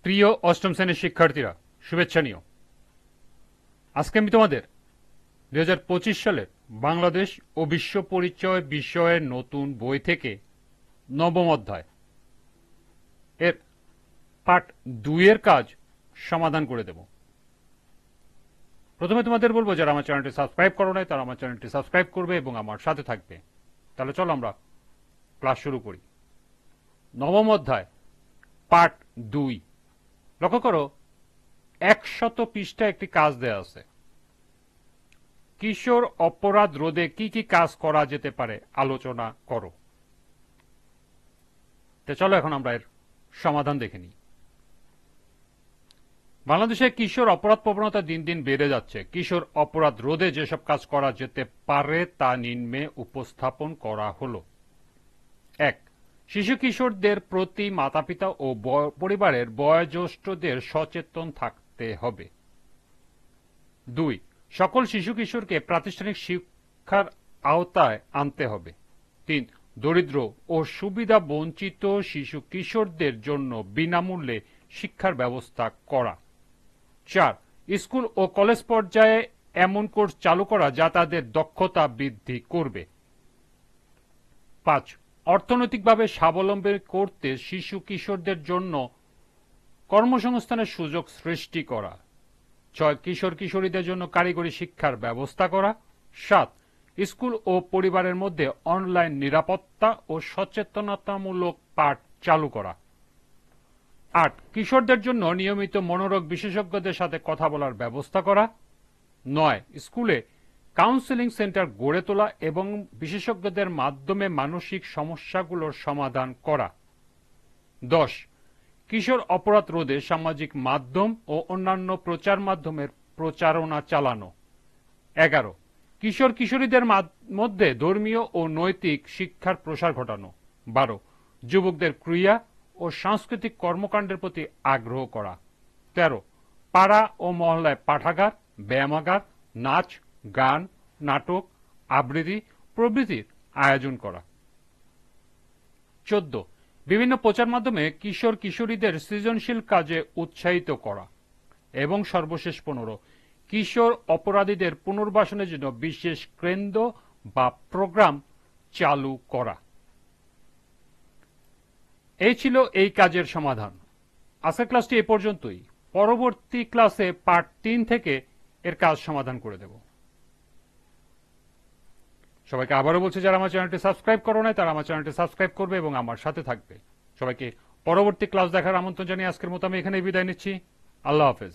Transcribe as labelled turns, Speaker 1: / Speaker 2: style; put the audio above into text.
Speaker 1: প্রিয় অষ্টম শ্রেণীর শিক্ষার্থীরা, শুভেচ্ছা নিও। আজকে আমি তোমাদের 2025 সালের বাংলাদেশ ও বিশ্ব পরিচয় বিষয়ের নতুন বই থেকে নবম অধ্যায় এর পার্ট 2 এর কাজ সমাধান করে দেব। প্রথমে তোমাদের বলবো, যারা আমার চ্যানেলটি সাবস্ক্রাইব করো নাই তারা আমার চ্যানেলটি সাবস্ক্রাইব করবে এবং আমার সাথে থাকবে। তাহলে চলো আমরা ক্লাস শুরু করি। নবম অধ্যায় পার্ট 2। লক্ষ্য করো, 100 পৃষ্ঠা একটি কাজ দেয়া আছে। কিশোর অপরাধ রোধে কি কি কাজ করা যেতে পারে আলোচনা করো। তো চলো এখন আমরা এর সমাধান দেখে নিই। বাংলাদেশে কিশোর অপরাধ প্রবণতা দিন দিন বেড়ে যাচ্ছে। কিশোর অপরাধ রোধে যেসব কাজ করা যেতে পারে তা নিম্নে উপস্থাপন করা হলো। 1. শিশু কিশোরদের প্রতি মাতাপিতা ও পরিবারের বয়োজ্যেষ্ঠদের সচেতন থাকতে হবে। 2. সকল শিশু কিশোরকে প্রাতিষ্ঠানিক শিক্ষার আওতায় আনতে হবে। 3. দরিদ্র ও সুবিধা বঞ্চিত শিশু কিশোরদের জন্য বিনামূল্যে শিক্ষার ব্যবস্থা করা। 4. স্কুল ও কলেজ পর্যায়ে এমন কোর্স চালু করা যা তাদের দক্ষতা বৃদ্ধি করবে। 5. অর্থনৈতিকভাবে স্বাবলম্বী করতে শিশু কিশোরদের জন্য কর্মসংস্থানের সুযোগ সৃষ্টি করা। 6. কিশোর কিশোরীদের জন্য কারিগরি শিক্ষার ব্যবস্থা করা। 7. স্কুল ও পরিবারের মধ্যে অনলাইন নিরাপত্তা ও সচেতনতামূলক পাঠ চালু করা। 8. কিশোরদের জন্য নিয়মিত মনোরোগ বিশেষজ্ঞদের সাথে কথা বলার ব্যবস্থা করা। 9. স্কুলে কাউন্সেলিং সেন্টার গড়ে তোলা এবং বিশেষজ্ঞদের মাধ্যমে মানসিক সমস্যাগুলোর সমাধান করা। 10. কিশোর অপরাধ রোধে সামাজিক মাধ্যম ও অন্যান্য প্রচার মাধ্যমের প্রচারণা চালানো। 11. কিশোর কিশোরীদের মধ্যে ধর্মীয় ও নৈতিক শিক্ষার প্রসার ঘটানো। 12. যুবকদের ক্রীড়া ও সাংস্কৃতিক কর্মকাণ্ডের প্রতি আগ্রহ করা। 13. পাড়া ও মহল্লায় পাঠাগার, ব্যায়ামাগার, নাচ, গান, নাটক, আবৃত্তি প্রভৃতির আয়োজন করা। 14. বিভিন্ন প্রচার মাধ্যমে কিশোর কিশোরীদের সৃজনশীল কাজে উৎসাহিত করা। এবং সর্বশেষ 15. কিশোর অপরাধীদের পুনর্বাসনের জন্য বিশেষ কেন্দ্র বা প্রোগ্রাম চালু করা। এই ছিল এই কাজের সমাধান। আজকের ক্লাসটি এ পর্যন্তই। পরবর্তী ক্লাসে পার্ট 3 থেকে এর কাজ সমাধান করে দেব। সবাইকে আবারও বলছি, যারা আমার চ্যানেলটি সাবস্ক্রাইব করো নাই তারা আমার চ্যানেলটি সাবস্ক্রাইব করবে এবং আমার সাথে থাকবে। সবাইকে পরবর্তী ক্লাস দেখার আমন্ত্রণ জানিয়ে আজকের মতো আমি এখানেই বিদায় নিচ্ছি। আল্লাহ হাফেজ।